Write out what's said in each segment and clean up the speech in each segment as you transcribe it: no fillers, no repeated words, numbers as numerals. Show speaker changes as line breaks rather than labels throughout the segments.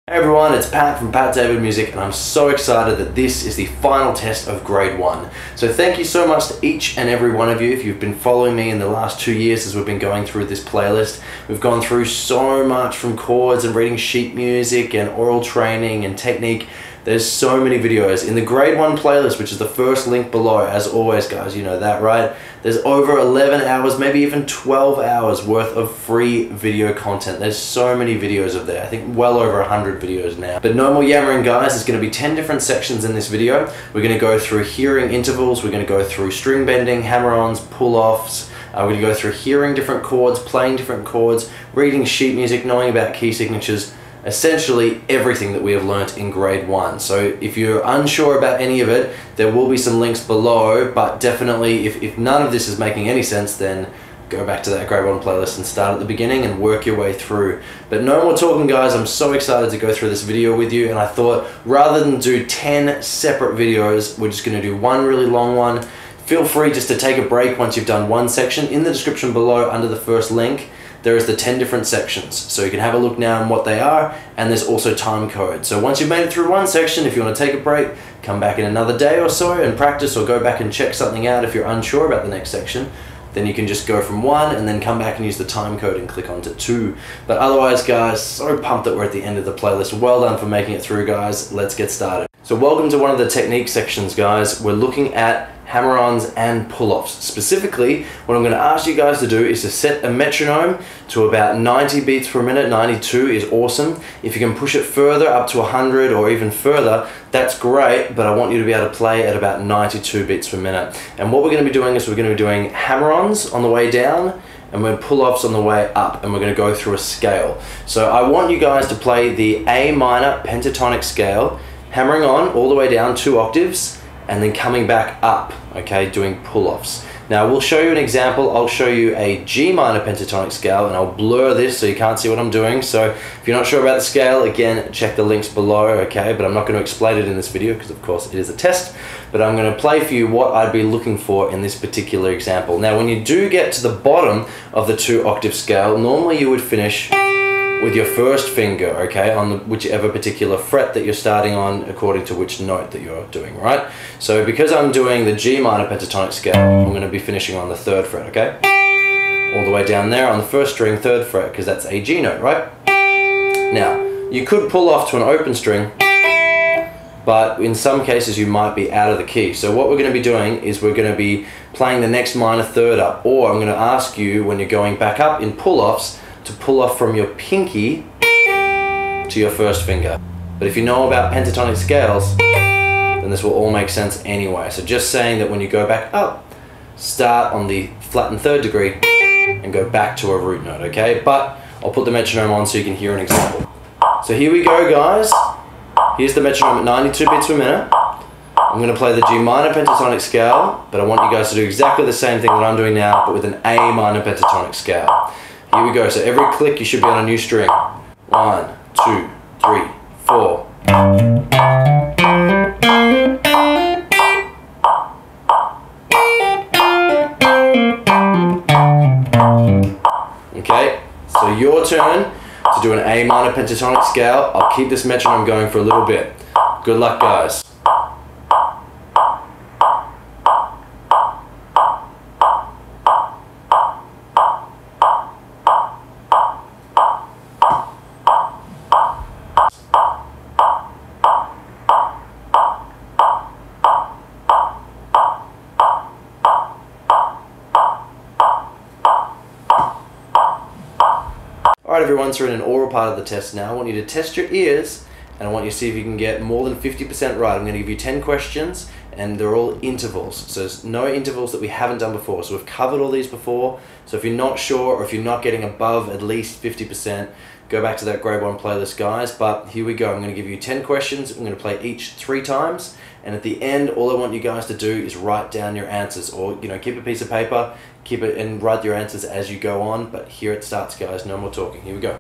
Hey everyone, it's Pat from Pat David Music, and I'm so excited that this is the final test of grade 1. So thank you so much to each and every one of you if you've been following me in the last 2 years as we've been going through this playlist. We've gone through so much from chords and reading sheet music and aural training and technique. There's so many videos in the grade 1 playlist, which is the first link below. As always guys, you know that, right? There's over 11 hours, maybe even 12 hours worth of free video content. There's so many videos of there. I think well over 100 videos now. But no more yammering guys, there's going to be 10 different sections in this video. We're going to go through hearing intervals, we're going to go through string bending, hammer-ons, pull-offs. We're going to go through hearing different chords, playing different chords, reading sheet music, knowing about key signatures, essentially everything that we have learnt in grade 1. So if you're unsure about any of it, there will be some links below, but definitely if none of this is making any sense, then go back to that grade 1 playlist and start at the beginning and work your way through. But no more talking guys, I'm so excited to go through this video with you, and I thought rather than do 10 separate videos, we're just going to do one really long one. Feel free just to take a break once you've done one section. In the description below under the first link, there is the 10 different sections, so you can have a look now on what they are, and there's also time code. So once you've made it through one section, if you want to take a break, come back in another day or so and practice, or go back and check something out if you're unsure about the next section, then you can just go from 1 and then come back and use the time code and click onto 2. But otherwise guys, so pumped that we're at the end of the playlist. Well done for making it through guys. Let's get started. So welcome to one of the technique sections guys. We're looking at hammer-ons and pull-offs. Specifically, what I'm going to ask you guys to do is to set a metronome to about 90 beats per minute. 92 is awesome. If you can push it further up to 100 or even further, that's great, but I want you to be able to play at about 92 beats per minute. And what we're going to be doing is we're going to be doing hammer-ons on the way down, and we're pull-offs on the way up, and we're going to go through a scale. So I want you guys to play the A minor pentatonic scale, hammering on all the way down 2 octaves, and then coming back up, okay, doing pull-offs. Now we'll show you an example. I'll show you a G minor pentatonic scale, and I'll blur this so you can't see what I'm doing. So if you're not sure about the scale, again, check the links below, okay? But I'm not going to explain it in this video because of course it is a test, but I'm going to play for you what I'd be looking for in this particular example. Now when you do get to the bottom of the 2 octave scale, normally you would finish with your first finger, okay, on whichever particular fret that you're starting on according to which note that you're doing, right? So because I'm doing the G minor pentatonic scale, I'm going to be finishing on the 3rd fret, okay? All the way down there on the 1st string, 3rd fret, because that's a G note, right? Now, you could pull off to an open string, but in some cases you might be out of the key. So what we're going to be doing is we're going to be playing the next minor 3rd up, or I'm going to ask you when you're going back up in pull-offs to pull off from your pinky to your 1st finger. But if you know about pentatonic scales, then this will all make sense anyway. So just saying that when you go back up, start on the flattened 3rd degree and go back to a root note, okay? But I'll put the metronome on so you can hear an example. So here we go guys. Here's the metronome at 92 beats per minute. I'm going to play the G minor pentatonic scale, but I want you guys to do exactly the same thing that I'm doing now, but with an A minor pentatonic scale. Here we go, so every click you should be on a new string. 1, 2, 3, 4. Okay, so your turn to do an A minor pentatonic scale. I'll keep this metronome going for a little bit. Good luck guys. Alright everyone, so we're in an aural part of the test now. I want you to test your ears, and I want you to see if you can get more than 50% right. I'm going to give you 10 questions, and they're all intervals. So there's no intervals that we haven't done before. So we've covered all these before. So if you're not sure, or if you're not getting above at least 50%, go back to that grade 1 playlist guys. But here we go. I'm going to give you 10 questions. I'm going to play each 3 times. And at the end, all I want you guys to do is write down your answers, or keep a piece of paper, keep it, and write your answers as you go on. But here it starts guys, no more talking. Here we go.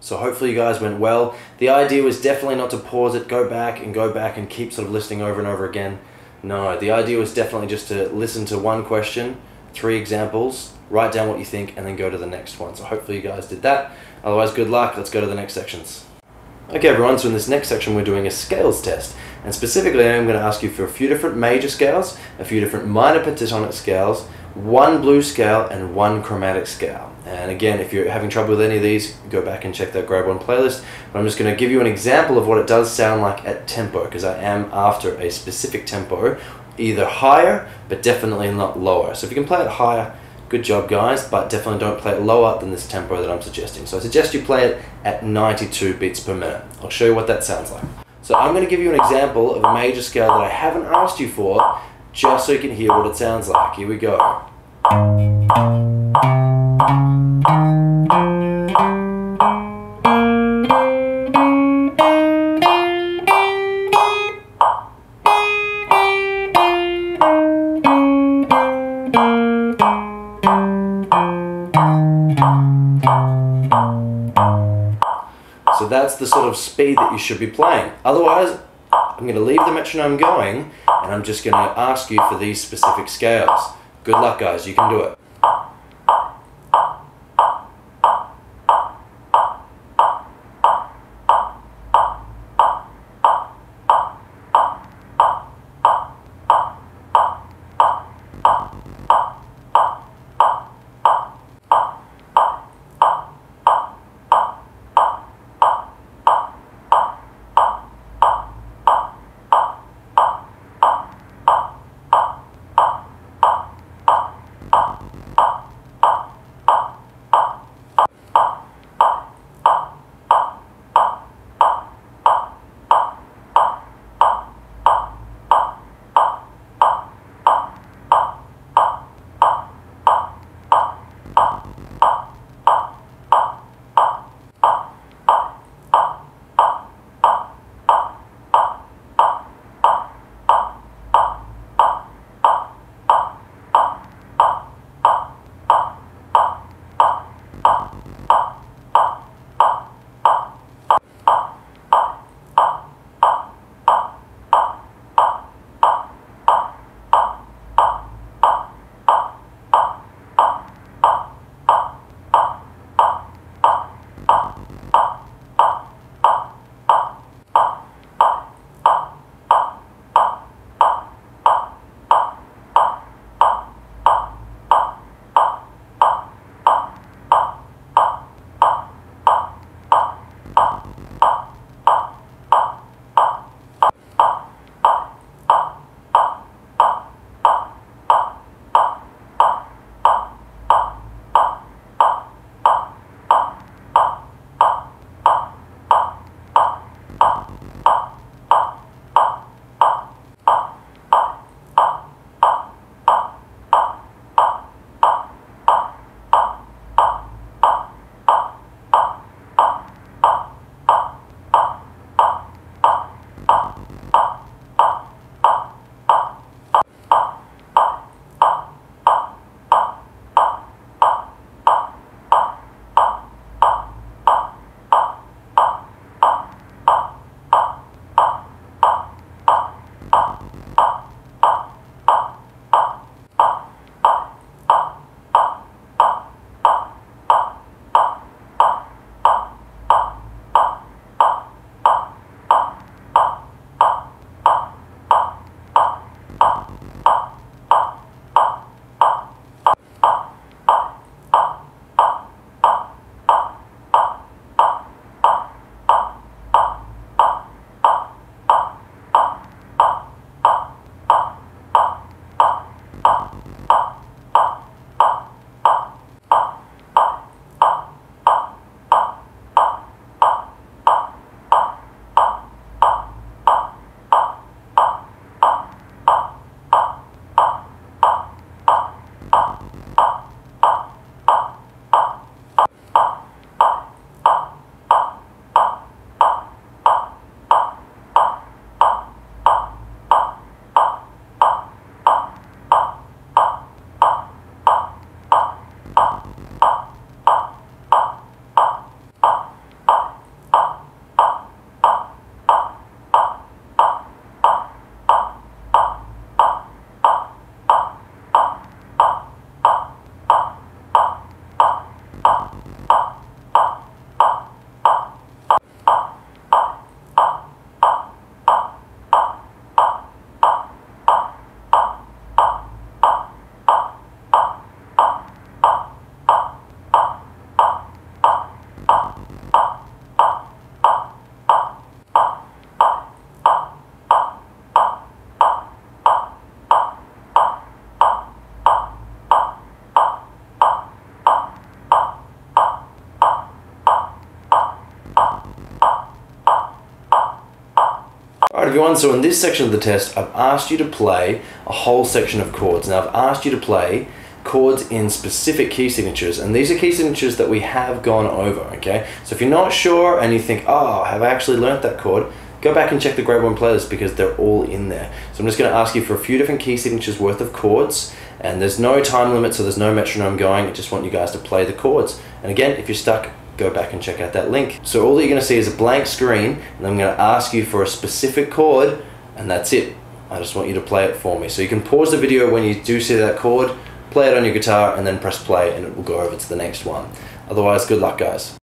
So hopefully you guys went well. The idea was definitely not to pause it, go back and keep sort of listening over and over again. No, the idea was definitely just to listen to one question, 3 examples, write down what you think, and then go to the next one. So hopefully you guys did that. Otherwise, good luck. Let's go to the next sections. Okay everyone, so in this next section we're doing a scales test. And specifically I'm going to ask you for a few different major scales, a few different minor pentatonic scales, 1 blues scale, and 1 chromatic scale. And again, if you're having trouble with any of these, go back and check that grade 1 playlist. But I'm just going to give you an example of what it does sound like at tempo, because I am after a specific tempo, either higher, but definitely not lower. So if you can play it higher, good job guys, but definitely don't play it lower than this tempo that I'm suggesting. So I suggest you play it at 92 beats per minute. I'll show you what that sounds like. So I'm going to give you an example of a major scale that I haven't asked you for, just so you can hear what it sounds like. Here we go. So that's the sort of speed that you should be playing. Otherwise, I'm going to leave the metronome going and I'm just going to ask you for these specific scales. Good luck guys, you can do it. everyone, so in this section of the test, I've asked you to play a whole section of chords. Now I've asked you to play chords in specific key signatures, and these are key signatures that we have gone over, okay? So if you're not sure and you think, oh, have I actually learnt that chord? Go back and check the Grade 1 playlist because they're all in there. So I'm just going to ask you for a few different key signatures worth of chords, and there's no time limit, so there's no metronome going. I just want you guys to play the chords. And again, if you're stuck, go back and check out that link. So all that you're going to see is a blank screen, and I'm going to ask you for a specific chord, and that's it. I just want you to play it for me. So you can pause the video when you do see that chord, play it on your guitar, and then press play, and it will go over to the next one. Otherwise, good luck, guys.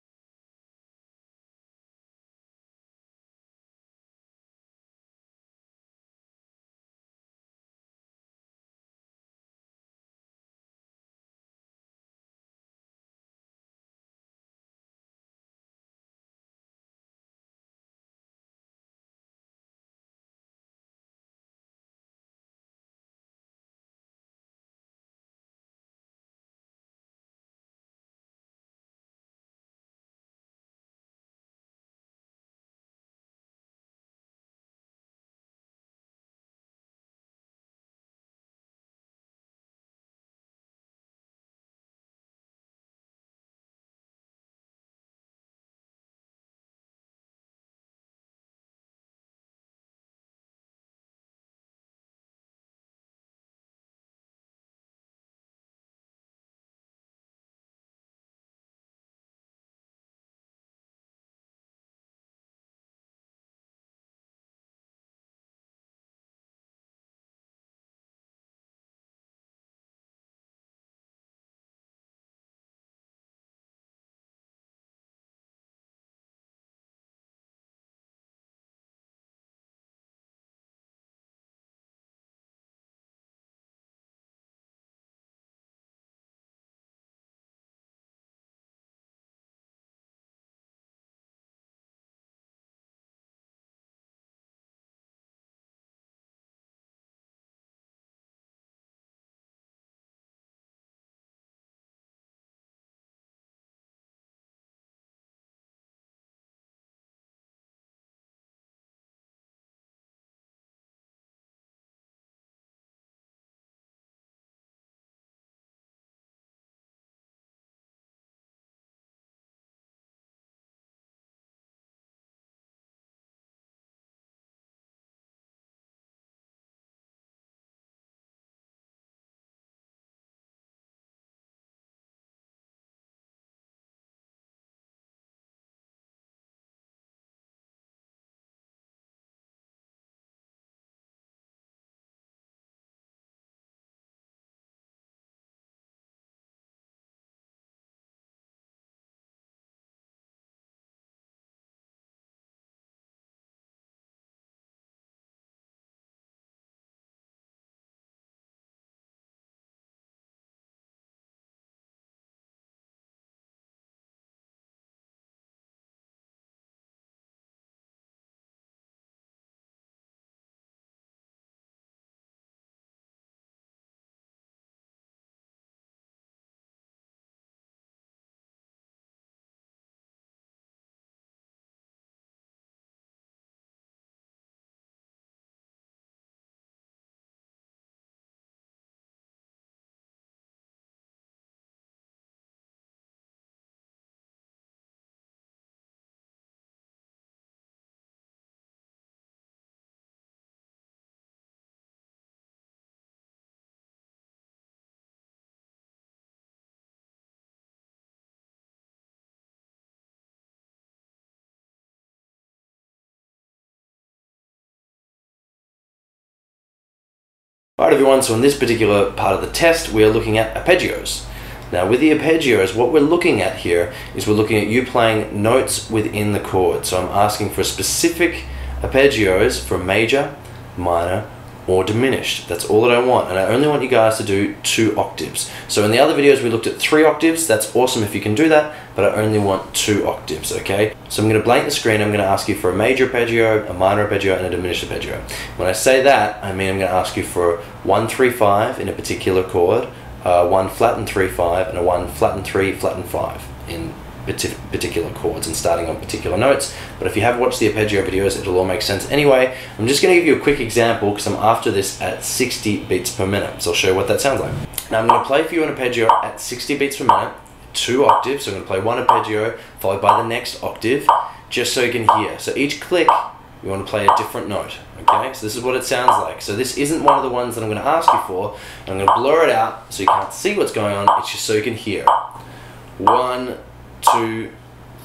Alright everyone, so in this particular part of the test we are looking at arpeggios. Now with the arpeggios, what we're looking at here is we're looking at you playing notes within the chord. So I'm asking for specific arpeggios for major, minor, or diminished. That's all that I want, and I only want you guys to do 2 octaves. So in the other videos we looked at 3 octaves. That's awesome if you can do that, but I only want 2 octaves, okay? So I'm going to blank the screen. I'm going to ask you for a major arpeggio, a minor arpeggio, and a diminished arpeggio. When I say that, I mean I'm going to ask you for 1, 3, 5 in a particular chord, 1 flat and 3, 5, and a 1 flat and 3, flat and 5 in particular chords and starting on particular notes. But if you have watched the arpeggio videos, it'll all make sense anyway. I'm just going to give you a quick example because I'm after this at 60 beats per minute. So I'll show you what that sounds like. Now I'm going to play for you an arpeggio at 60 beats per minute, 2 octaves. So I'm going to play one arpeggio followed by the next octave, just so you can hear. So each click, you want to play a different note. Okay, so this is what it sounds like. So this isn't one of the ones that I'm going to ask you for. I'm going to blur it out so you can't see what's going on. It's just so you can hear. 1, 2,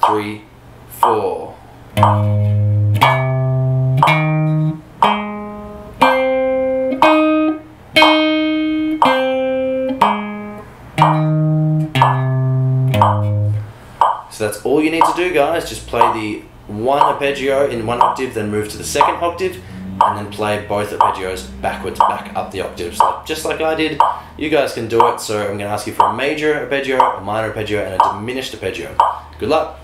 3, 4. So that's all you need to do, guys. Just play the one arpeggio in one octave, then move to the second octave, and then play both arpeggios backwards, back up the octaves, just like I did. You guys can do it. So I'm going to ask you for a major arpeggio, a minor arpeggio, and a diminished arpeggio. Good luck.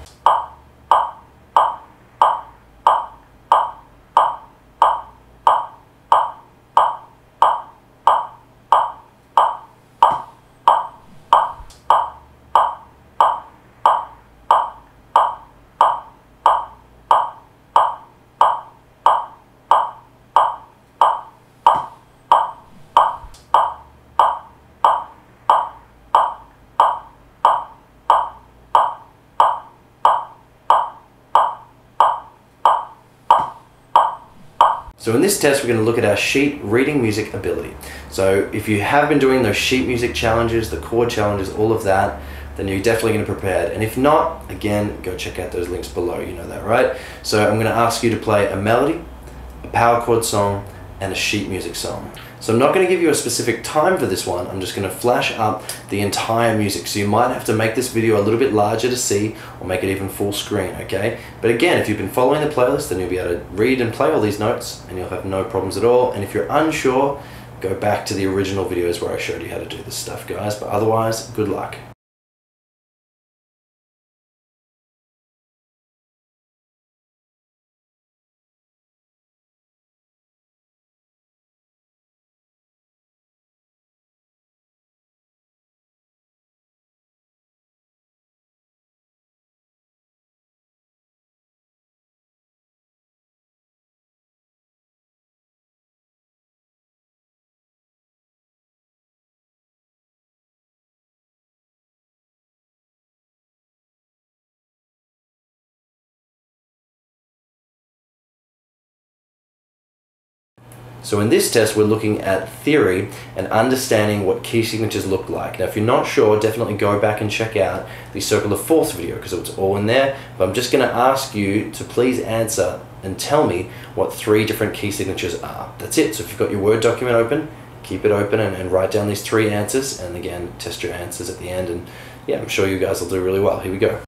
So in this test, we're going to look at our sheet reading music ability. So if you have been doing those sheet music challenges, the chord challenges, all of that, then you're definitely going to prepare. And if not, again, go check out those links below. You know that, right? So I'm going to ask you to play a melody, a power chord song, and a sheet music song. So I'm not going to give you a specific time for this one. I'm just going to flash up the entire music. So you might have to make this video a little bit larger to see, or make it even full screen, okay? But again, if you've been following the playlist, then you'll be able to read and play all these notes, and you'll have no problems at all. And if you're unsure, go back to the original videos where I showed you how to do this stuff, guys. But otherwise, good luck. So in this test, we're looking at theory and understanding what key signatures look like. Now, if you're not sure, definitely go back and check out the Circle of Fourths video because it's all in there. But I'm just going to ask you to please answer and tell me what 3 different key signatures are. That's it. So if you've got your Word document open, keep it open and write down these 3 answers. And again, test your answers at the end. And yeah, I'm sure you guys will do really well. Here we go.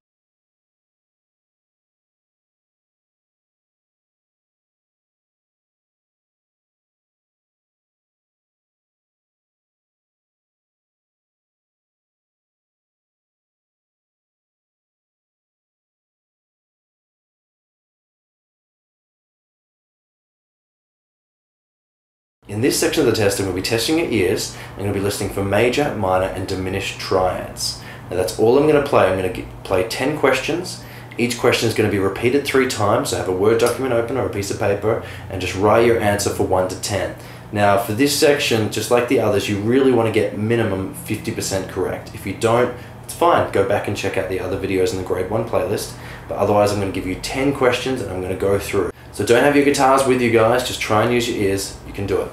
In this section of the test, I'm going to be testing your ears. I'm going to be listening for major, minor, and diminished triads. Now that's all I'm going to play. I'm going to play 10 questions. Each question is going to be repeated 3 times. So have a Word document open or a piece of paper and just write your answer for 1 to 10. Now for this section, just like the others, you really want to get minimum 50% correct. If you don't, it's fine. Go back and check out the other videos in the grade 1 playlist. But otherwise, I'm going to give you 10 questions and I'm going to go through. So don't have your guitars with you guys, just try and use your ears. You can do it.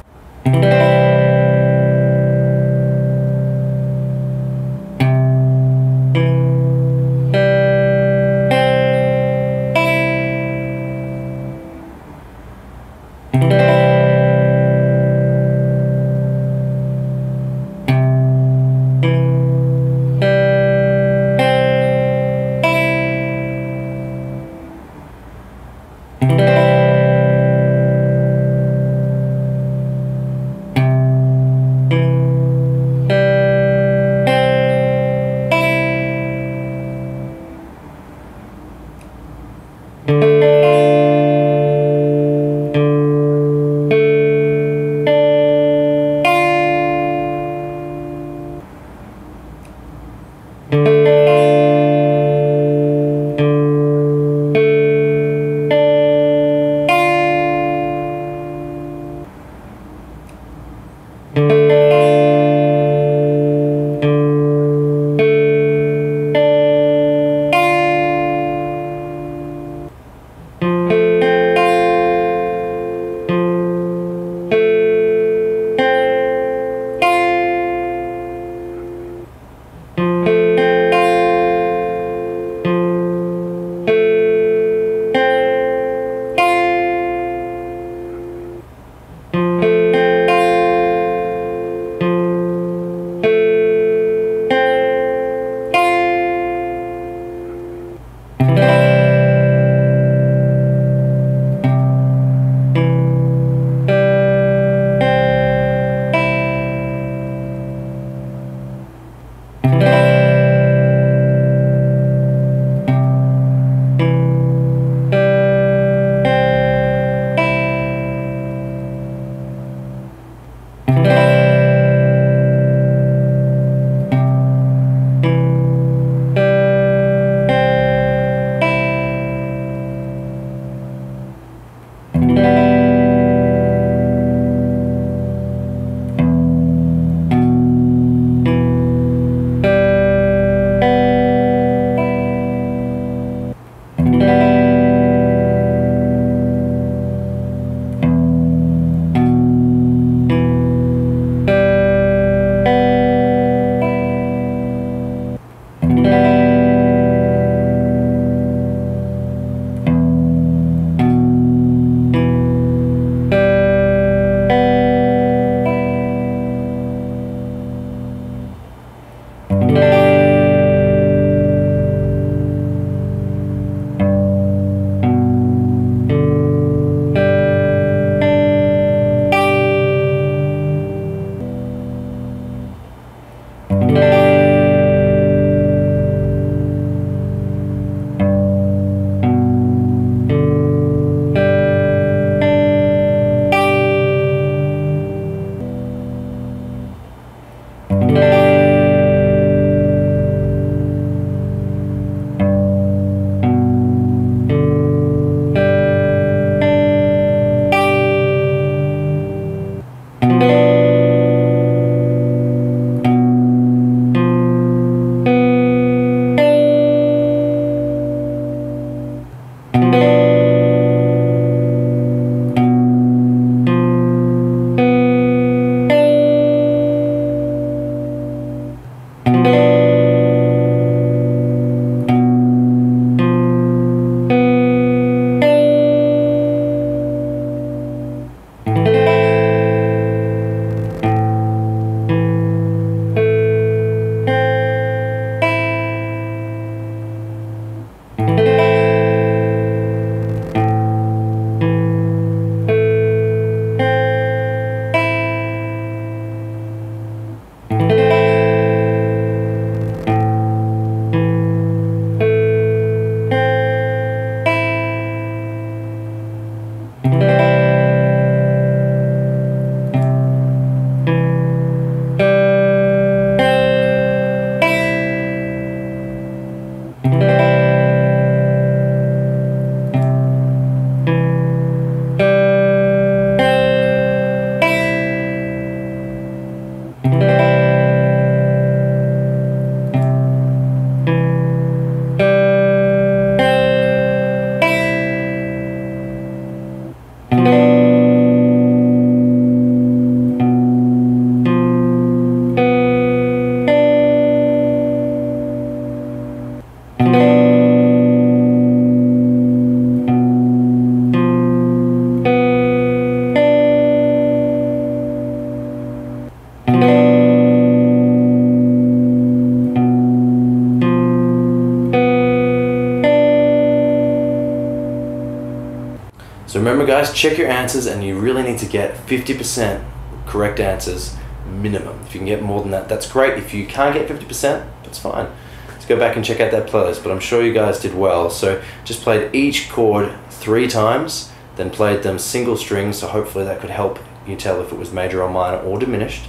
So remember guys, check your answers, and you really need to get 50% correct answers minimum. If you can get more than that, that's great. If you can't get 50%, that's fine. Let's go back and check out that playlist, but I'm sure you guys did well. So just played each chord 3 times, then played them single strings, so hopefully that could help you tell if it was major or minor or diminished.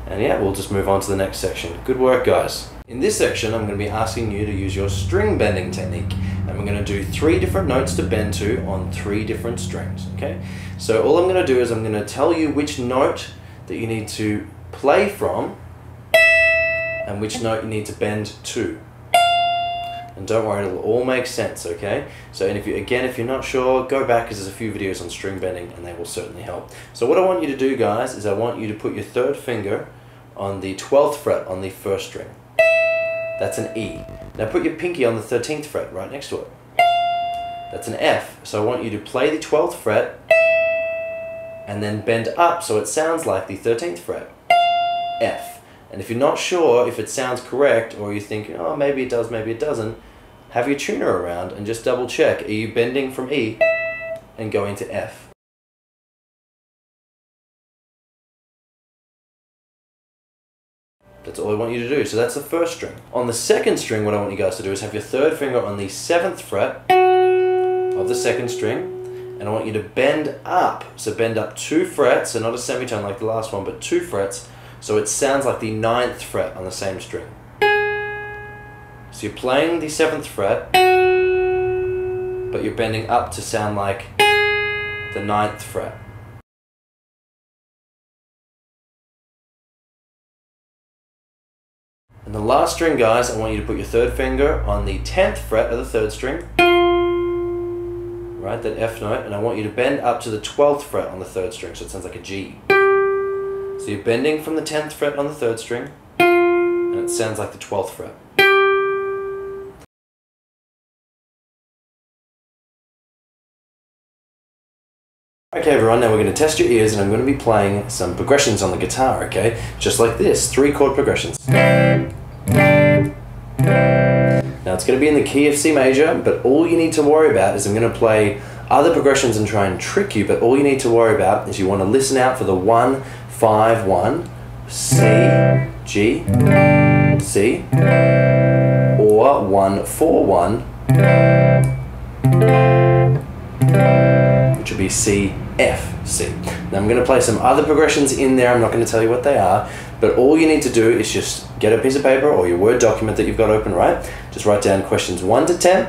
And yeah, we'll just move on to the next section. Good work guys. In this section, I'm going to be asking you to use your string bending technique, and we're going to do 3 different notes to bend to on 3 different strings, okay? So all I'm going to do is I'm going to tell you which note that you need to play from and which note you need to bend to. And don't worry, it'll all make sense, okay? So, and if you're not sure, go back, because there's a few videos on string bending and they will certainly help. So what I want you to do guys is I want you to put your 3rd finger on the 12th fret on the 1st string. That's an E. Now put your pinky on the 13th fret right next to it. That's an F. So I want you to play the 12th fret and then bend up so it sounds like the 13th fret. F. And if you're not sure if it sounds correct, or you think, oh maybe it does, maybe it doesn't, have your tuner around and just double check. Are you bending from E and going to F? That's all I want you to do. So that's the 1st string. On the 2nd string, what I want you guys to do is have your 3rd finger on the 7th fret of the 2nd string, and I want you to bend up. So bend up 2 frets, so not a semitone like the last one, but 2 frets, so it sounds like the 9th fret on the same string. So you're playing the 7th fret, but you're bending up to sound like the 9th fret. And the last string guys, I want you to put your 3rd finger on the 10th fret of the 3rd string, right, that F note, and I want you to bend up to the 12th fret on the 3rd string, so it sounds like a G. So you're bending from the 10th fret on the 3rd string, and it sounds like the 12th fret. Okay everyone, now we're going to test your ears, and I'm going to be playing some progressions on the guitar, okay? Just like this, 3 chord progressions. Now it's going to be in the key of C major, but all you need to worry about is I'm going to play other progressions and try and trick you, but all you need to worry about is you want to listen out for the 1, 5, 1, C, G, C, or 1, 4, 1, which would be C, F, C. Now I'm going to play some other progressions in there. I'm not going to tell you what they are, but all you need to do is just get a piece of paper or your Word document that you've got open, right? Just write down questions 1 to 10,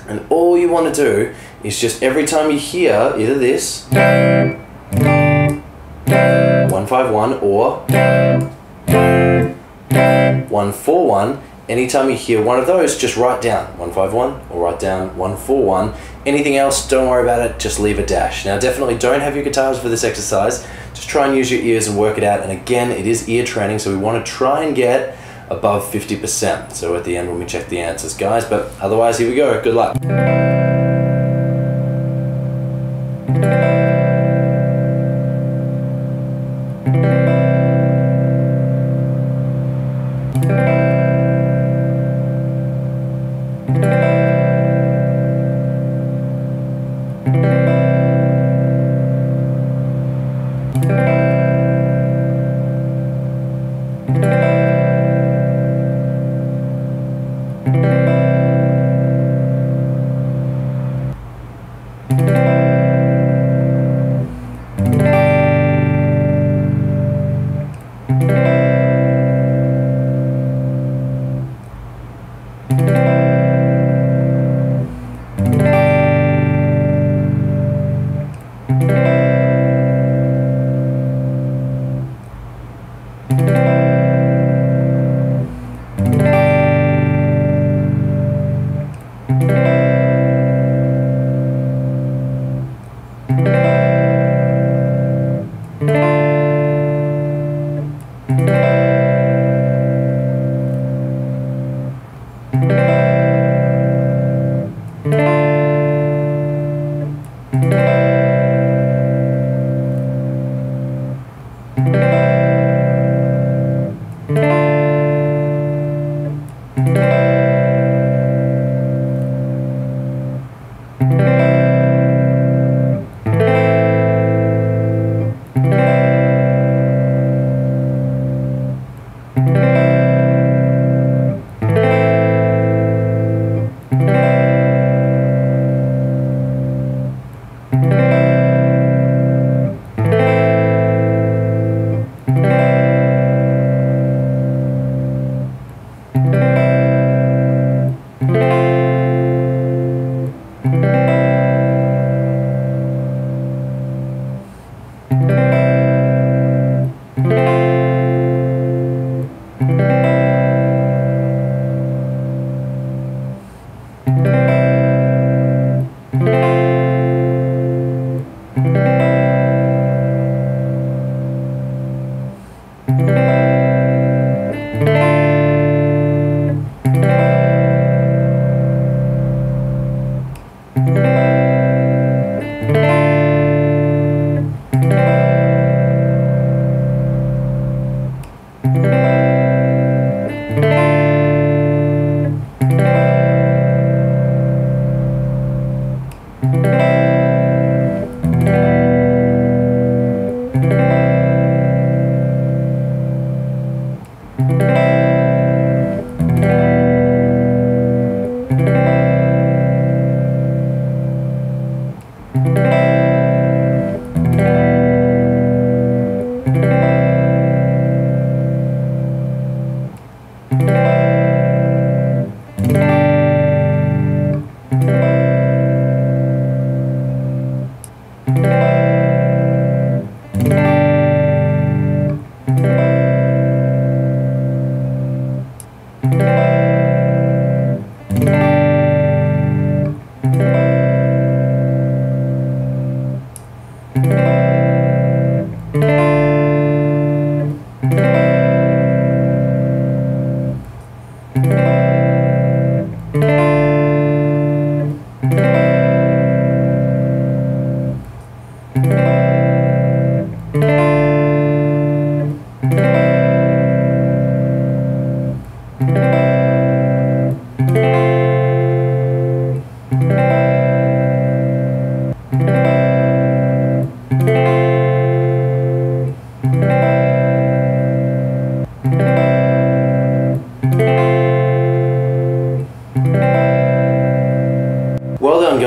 and all you want to do is just every time you hear either this 151 or 141, anytime you hear one of those, just write down 151 or write down 141. Anything else, don't worry about it, just leave a dash. Now definitely don't have your guitars for this exercise, just try and use your ears and work it out. And again, it is ear training, so we want to try and get above 50%. So at the end when we check the answers, guys, but otherwise here we go, good luck.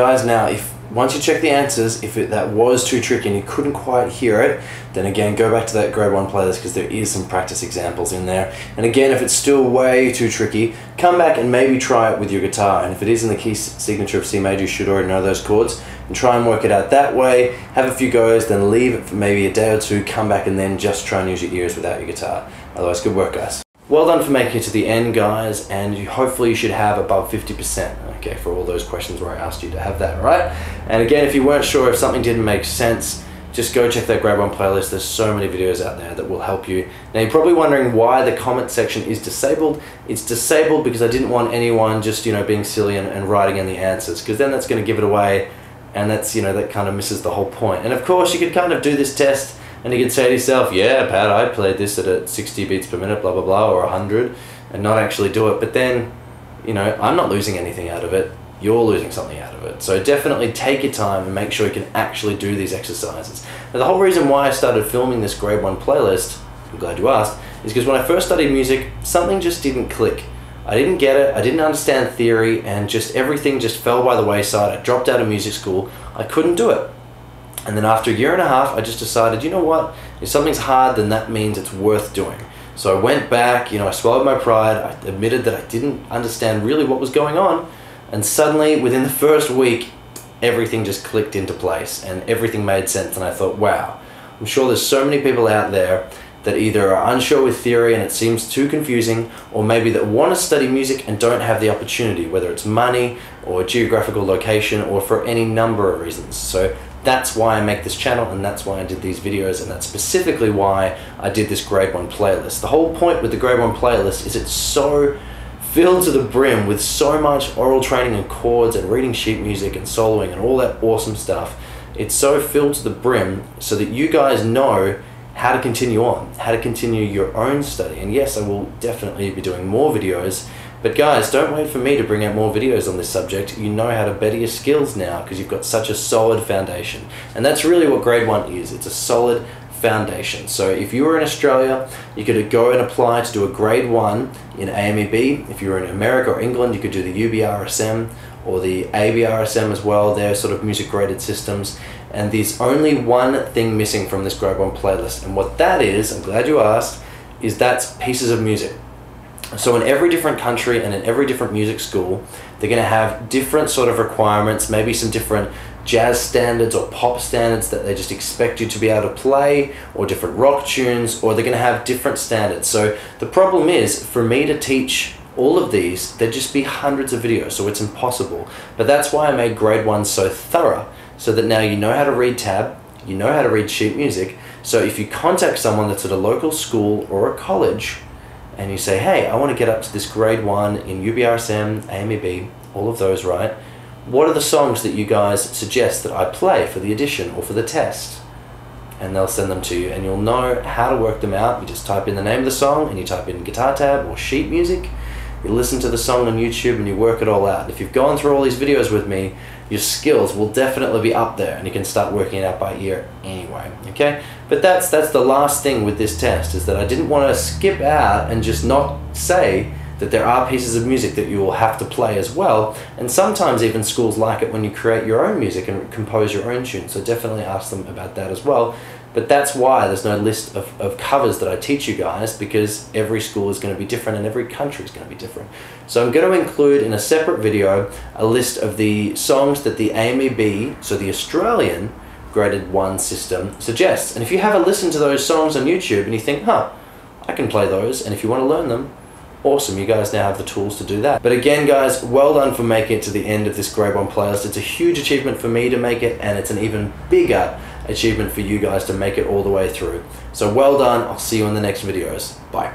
guys, now if once you check the answers, if that was too tricky and you couldn't quite hear it, then again, go back to that grade 1 playlist because there is some practice examples in there. And again, if it's still way too tricky, come back and maybe try it with your guitar. And if it is in the key signature of C major, you should already know those chords, and try and work it out that way. Have a few goes, then leave it for maybe a day or two, come back and then just try and use your ears without your guitar. Otherwise, good work, guys. Well done for making it to the end, guys, and hopefully you should have above 50%, okay, for all those questions where I asked you to have that, right? And again, if you weren't sure if something didn't make sense, just go check that grade 1 playlist. There's so many videos out there that will help you. Now, you're probably wondering why the comment section is disabled. It's disabled because I didn't want anyone just, being silly and writing in the answers, because then that's going to give it away, and that's, that kind of misses the whole point. And of course, you could kind of do this test and you could say to yourself, yeah, Pat, I played this at 60 beats per minute, blah, blah, blah, or 100, and not actually do it. But then, I'm not losing anything out of it. You're losing something out of it. So definitely take your time and make sure you can actually do these exercises. Now, the whole reason why I started filming this grade 1 playlist, I'm glad you asked, is because when I first studied music, something just didn't click. I didn't get it, I didn't understand theory, and just everything just fell by the wayside. I dropped out of music school. I couldn't do it. And then after a year and a half, I just decided, you know what, if something's hard, then that means it's worth doing. So I went back, I swallowed my pride, I admitted that I didn't understand really what was going on, and suddenly, within the first week, everything just clicked into place, and everything made sense, and I thought, wow, I'm sure there's so many people out there that either are unsure with theory and it seems too confusing, or maybe that want to study music and don't have the opportunity, whether it's money, or geographical location, or for any number of reasons. So that's why I make this channel, and that's why I did these videos, and that's specifically why I did this grade 1 playlist. The whole point with the grade 1 playlist is it's so filled to the brim with so much aural training and chords and reading sheet music and soloing and all that awesome stuff. It's so filled to the brim so that you guys know how to continue on, how to continue your own study. And yes, I will definitely be doing more videos, but guys, don't wait for me to bring out more videos on this subject. You know how to better your skills now because you've got such a solid foundation. And that's really what grade 1 is. It's a solid foundation. So if you were in Australia, you could go and apply to do a grade 1 in AMEB. If you were in America or England, you could do the UBRSM or the ABRSM as well. They're sort of music graded systems. And there's only one thing missing from this grade 1 playlist. And what that is, I'm glad you asked, is that's pieces of music. So in every different country and in every different music school, they're going to have different sort of requirements, maybe some different jazz standards or pop standards that they just expect you to be able to play, or different rock tunes, or they're going to have different standards. So the problem is, for me to teach all of these, there'd just be hundreds of videos, so it's impossible. But that's why I made grade 1 so thorough, so that now you know how to read tab, you know how to read sheet music. So if you contact someone that's at a local school or a college, and you say, hey, I want to get up to this grade 1 in UBRSM, AMEB, all of those, right? What are the songs that you guys suggest that I play for the audition or for the test? And they'll send them to you, and you'll know how to work them out. You just type in the name of the song, and you type in guitar tab or sheet music. You listen to the song on YouTube, and you work it all out. If you've gone through all these videos with me, your skills will definitely be up there, and you can start working it out by ear anyway, okay? But that's the last thing with this test, is that I didn't want to skip out and just not say that there are pieces of music that you will have to play as well. And sometimes even schools like it when you create your own music and compose your own tunes, so definitely ask them about that as well. But that's why there's no list of covers that I teach you guys, because every school is going to be different and every country is going to be different. So I'm going to include in a separate video a list of the songs that the AMEB, so the Australian graded 1 system, suggests. And if you have a listen to those songs on YouTube and you think, huh, I can play those, and if you want to learn them, awesome, you guys now have the tools to do that. But again, guys, well done for making it to the end of this grade 1 playlist. It's a huge achievement for me to make it, and it's an even bigger achievement for you guys to make it all the way through. So well done. I'll see you in the next videos. Bye.